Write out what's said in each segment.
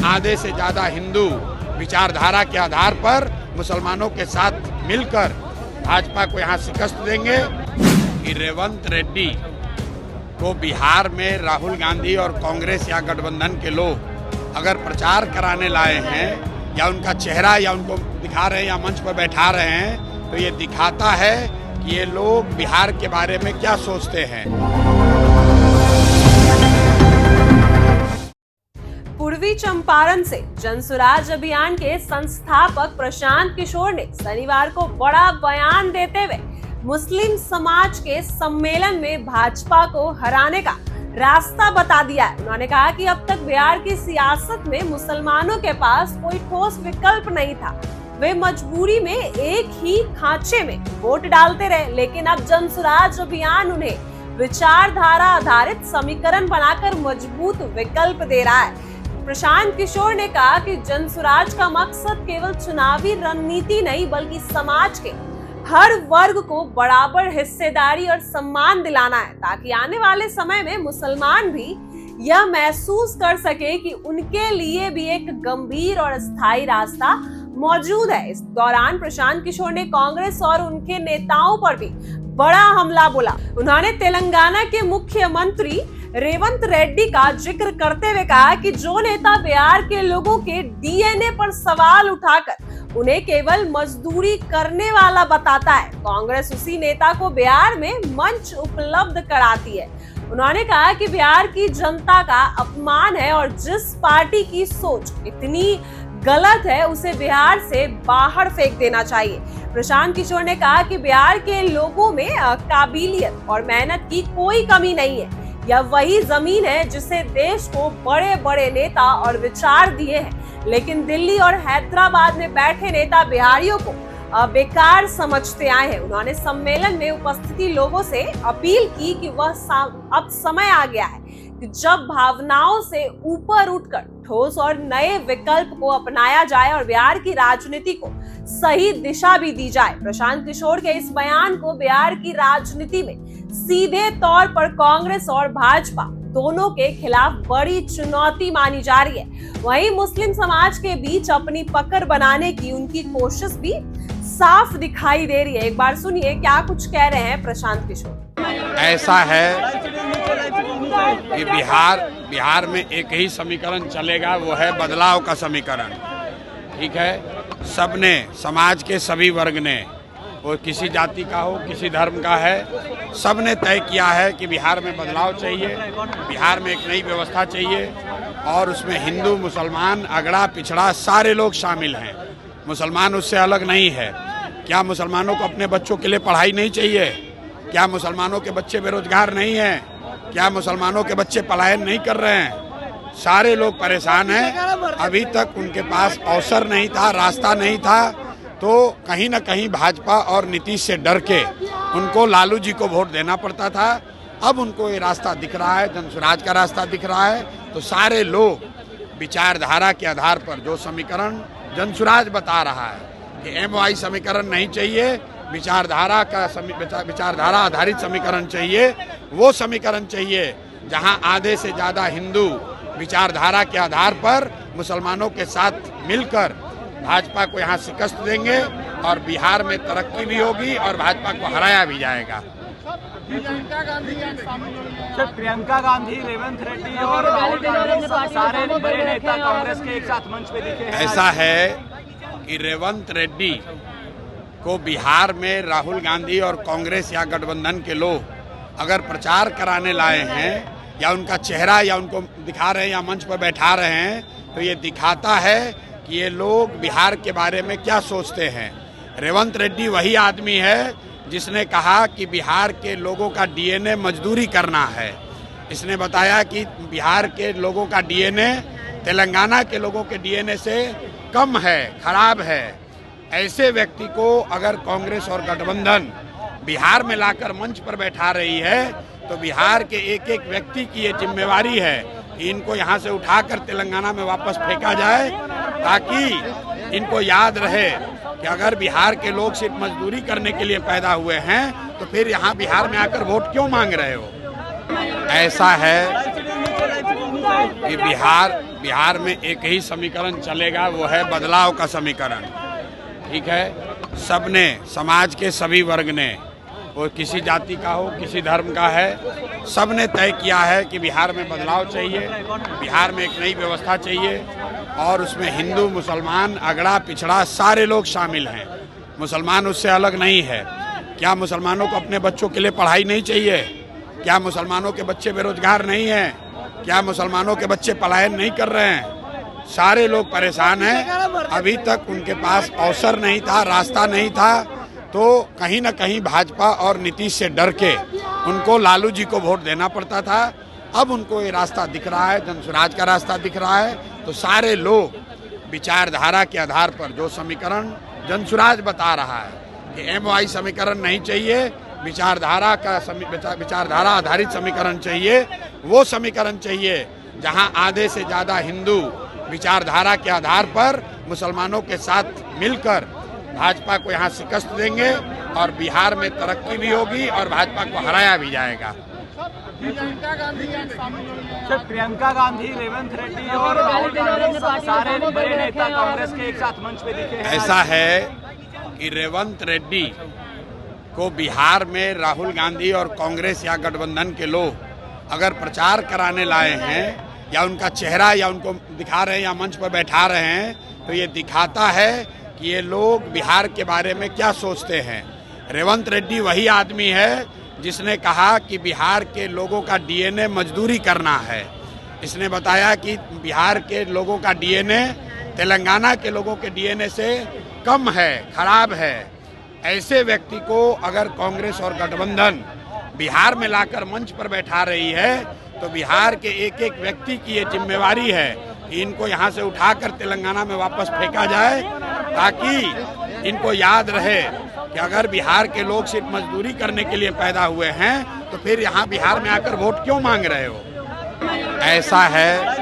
आधे से ज़्यादा हिंदू विचारधारा के आधार पर मुसलमानों के साथ मिलकर भाजपा को यहाँ शिकस्त देंगे कि रेवंत रेड्डी को बिहार में राहुल गांधी और कांग्रेस या गठबंधन के लोग अगर प्रचार कराने लाए हैं या उनका चेहरा या उनको दिखा रहे हैं या मंच पर बैठा रहे हैं, तो ये दिखाता है कि ये लोग बिहार के बारे में क्या सोचते हैं। पूर्वी चंपारण से जनसुराज अभियान के संस्थापक प्रशांत किशोर ने शनिवार को बड़ा बयान देते हुए मुस्लिम समाज के सम्मेलन में भाजपा को हराने का रास्ता बता दिया है। उन्होंने कहा कि अब तक बिहार की सियासत में मुसलमानों के पास कोई ठोस विकल्प नहीं था, वे मजबूरी में एक ही खांचे में वोट डालते रहे, लेकिन अब जनसुराज अभियान उन्हें विचारधारा आधारित समीकरण बनाकर मजबूत विकल्प दे रहा है। प्रशांत किशोर ने कहा कि जनसुराज का मकसद केवल चुनावी रणनीति नहीं बल्कि समाज के हर वर्ग को बराबर हिस्सेदारी और सम्मान दिलाना है, ताकि आने वाले समय में मुसलमान भी यह महसूस कर सके कि उनके लिए भी एक गंभीर और स्थायी रास्ता मौजूद है। इस दौरान प्रशांत किशोर ने कांग्रेस और उनके नेताओं पर भी बड़ा हमला बोला। उन्होंने तेलंगाना के मुख्यमंत्री रेवंत रेड्डी का जिक्र करते हुए कहा कि जो नेता बिहार के लोगों के डीएनए पर सवाल उठाकर उन्हें केवल मजदूरी करने वाला बताता है, कांग्रेस उसी नेता को बिहार में मंच उपलब्ध कराती है। उन्होंने कहा कि बिहार की जनता का अपमान है और जिस पार्टी की सोच इतनी गलत है उसे बिहार से बाहर फेंक देना चाहिए। प्रशांत किशोर ने कहा कि बिहार के लोगों में काबिलियत और मेहनत की कोई कमी नहीं है, यह वही जमीन है जिसे देश को बड़े बड़े नेता और विचार दिए हैं, लेकिन दिल्ली और हैदराबाद में बैठे नेता बिहारियों को बेकार समझते आए हैं। उन्होंने सम्मेलन में उपस्थित लोगों से अपील की कि वह अब समय आ गया है कि जब भावनाओं से ऊपर उठकर ठोस और नए विकल्प को अपनाया जाए और बिहार की राजनीति को सही दिशा भी दी जाए। प्रशांत किशोर के इस बयान को बिहार की राजनीति में सीधे तौर पर कांग्रेस और भाजपा दोनों के खिलाफ बड़ी चुनौती मानी जा रही है। वहीं मुस्लिम समाज के बीच अपनी पकड़ बनाने की उनकी कोशिश भी साफ दिखाई दे रही है। एक बार सुनिए क्या कुछ कह रहे हैं प्रशांत किशोर। ऐसा है कि बिहार में एक ही समीकरण चलेगा, वो है बदलाव का समीकरण। ठीक है, सबने, समाज के सभी वर्ग ने, वो किसी जाति का हो किसी धर्म का है, सबने तय किया है कि बिहार में बदलाव चाहिए, बिहार में एक नई व्यवस्था चाहिए और उसमें हिंदू मुसलमान अगड़ा पिछड़ा सारे लोग शामिल हैं। मुसलमान उससे अलग नहीं है। क्या मुसलमानों को अपने बच्चों के लिए पढ़ाई नहीं चाहिए? क्या मुसलमानों के बच्चे बेरोजगार नहीं हैं? क्या मुसलमानों के बच्चे पलायन नहीं कर रहे हैं? सारे लोग परेशान हैं। अभी तक उनके पास अवसर नहीं था, रास्ता नहीं था, तो कहीं ना कहीं भाजपा और नीतीश से डर के उनको लालू जी को वोट देना पड़ता था। अब उनको ये रास्ता दिख रहा है, जनसुराज का रास्ता दिख रहा है, तो सारे लोग विचारधारा के आधार पर जो समीकरण जनसुराज बता रहा है कि एमवाई समीकरण नहीं चाहिए, विचारधारा आधारित समीकरण चाहिए, वो समीकरण चाहिए जहां आधे से ज़्यादा हिंदू विचारधारा के आधार पर मुसलमानों के साथ मिलकर भाजपा को यहाँ शिकस्त देंगे और बिहार में तरक्की भी होगी और भाजपा को हराया भी जाएगा। प्रियंका गांधी, रेवंत रेड्डी और राहुल गांधी सारे बड़े नेता कांग्रेस के एक साथ मंच पे दिखे हैं। ऐसा है कि रेवंत रेड्डी को बिहार में राहुल गांधी और कांग्रेस या गठबंधन के लोग अगर प्रचार कराने लाए हैं या उनका चेहरा या उनको दिखा रहे हैं या मंच पर बैठा रहे हैं, तो ये दिखाता है कि ये लोग बिहार के बारे में क्या सोचते हैं। रेवंत रेड्डी वही आदमी है जिसने कहा कि बिहार के लोगों का डीएनए मजदूरी करना है। इसने बताया कि बिहार के लोगों का डीएनए तेलंगाना के लोगों के डीएनए से कम है, खराब है। ऐसे व्यक्ति को अगर कांग्रेस और गठबंधन बिहार में लाकर मंच पर बैठा रही है, तो बिहार के एक एक व्यक्ति की ये जिम्मेवारी है कि इनको यहाँ से उठाकर तेलंगाना में वापस फेंका जाए, ताकि इनको याद रहे कि अगर बिहार के लोग सिर्फ मजदूरी करने के लिए पैदा हुए हैं तो फिर यहाँ बिहार में आकर वोट क्यों मांग रहे हो। ऐसा है कि बिहार में एक ही समीकरण चलेगा, वो है बदलाव का समीकरण। ठीक है, सबने, समाज के सभी वर्ग ने, वो किसी जाति का हो, किसी धर्म का है, सबने तय किया है कि बिहार में बदलाव चाहिए, बिहार में एक नई व्यवस्था चाहिए और उसमें हिंदू, मुसलमान, अगड़ा पिछड़ा सारे लोग शामिल हैं। मुसलमान उससे अलग नहीं है। क्या मुसलमानों को अपने बच्चों के लिए पढ़ाई नहीं चाहिए? क्या मुसलमानों के बच्चे बेरोजगार नहीं हैं? क्या मुसलमानों के बच्चे पलायन नहीं कर रहे हैं? सारे लोग परेशान हैं। अभी तक उनके पास अवसर नहीं था, रास्ता नहीं था, तो कहीं ना कहीं भाजपा और नीतीश से डर के उनको लालू जी को वोट देना पड़ता था। अब उनको ये रास्ता दिख रहा है, जनसुराज का रास्ता दिख रहा है, तो सारे लोग विचारधारा के आधार पर, जो समीकरण जनसुराज बता रहा है कि MOI समीकरण नहीं चाहिए, विचारधारा आधारित समीकरण चाहिए, वो समीकरण चाहिए जहां आधे से ज़्यादा हिंदू विचारधारा के आधार पर मुसलमानों के साथ मिलकर भाजपा को यहाँ शिकस्त देंगे और बिहार में तरक्की भी होगी और भाजपा को हराया भी जाएगा। सर, प्रियंका गांधी, रेवंत रेड्डी और राहुल गांधी सारे बड़े नेता कांग्रेस के एक साथ मंच पे दिखे हैं। ऐसा है कि रेवंत रेड्डी को बिहार में राहुल गांधी और कांग्रेस या गठबंधन के लोग अगर प्रचार कराने लाए हैं या उनका चेहरा या उनको दिखा रहे हैं या मंच पर बैठा रहे हैं, तो ये दिखाता है कि ये लोग बिहार के बारे में क्या सोचते हैं। रेवंत रेड्डी वही आदमी है जिसने कहा कि बिहार के लोगों का DNA मजदूरी करना है। इसने बताया कि बिहार के लोगों का DNA तेलंगाना के लोगों के DNA से कम है, खराब है। ऐसे व्यक्ति को अगर कांग्रेस और गठबंधन बिहार में लाकर मंच पर बैठा रही है, तो बिहार के एक एक व्यक्ति की ये जिम्मेवारी है कि इनको यहाँ से उठाकर तेलंगाना में वापस फेंका जाए, ताकि इनको याद रहे कि अगर बिहार के लोग सिर्फ मजदूरी करने के लिए पैदा हुए हैं, तो फिर यहाँ बिहार में आकर वोट क्यों मांग रहे हो। ऐसा है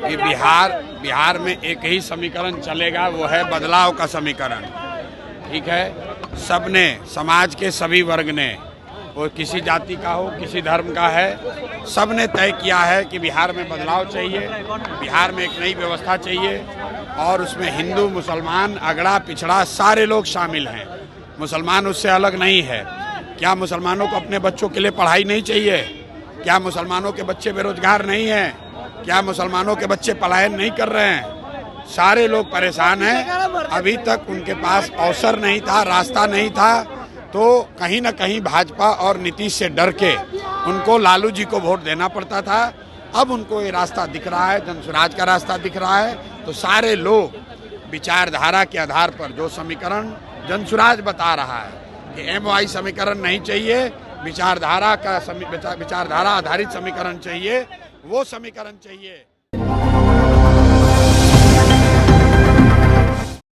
कि बिहार में एक ही समीकरण चलेगा, वो है बदलाव का समीकरण। ठीक है, सबने, समाज के सभी वर्ग ने, वो किसी जाति का हो, किसी धर्म का है, सबने तय किया है कि बिहार में बदलाव चाहिए, बिहार में एक नई व्यवस्था चाहिए और उसमें हिंदू, मुसलमान, अगड़ा पिछड़ा सारे लोग शामिल हैं। मुसलमान उससे अलग नहीं है। क्या मुसलमानों को अपने बच्चों के लिए पढ़ाई नहीं चाहिए? क्या मुसलमानों के बच्चे बेरोजगार नहीं हैं? क्या मुसलमानों के बच्चे पलायन नहीं कर रहे हैं? सारे लोग परेशान हैं। अभी तक उनके पास अवसर नहीं था, रास्ता नहीं था, तो कहीं ना कहीं भाजपा और नीतीश से डर के उनको लालू जी को वोट देना पड़ता था। अब उनको ये रास्ता दिख रहा है, जनसुराज का रास्ता दिख रहा है, तो सारे लोग विचारधारा के आधार पर, जो समीकरण जनसुराज बता रहा है कि MOI समीकरण नहीं चाहिए, विचारधारा आधारित समीकरण चाहिए, वो समीकरण चाहिए।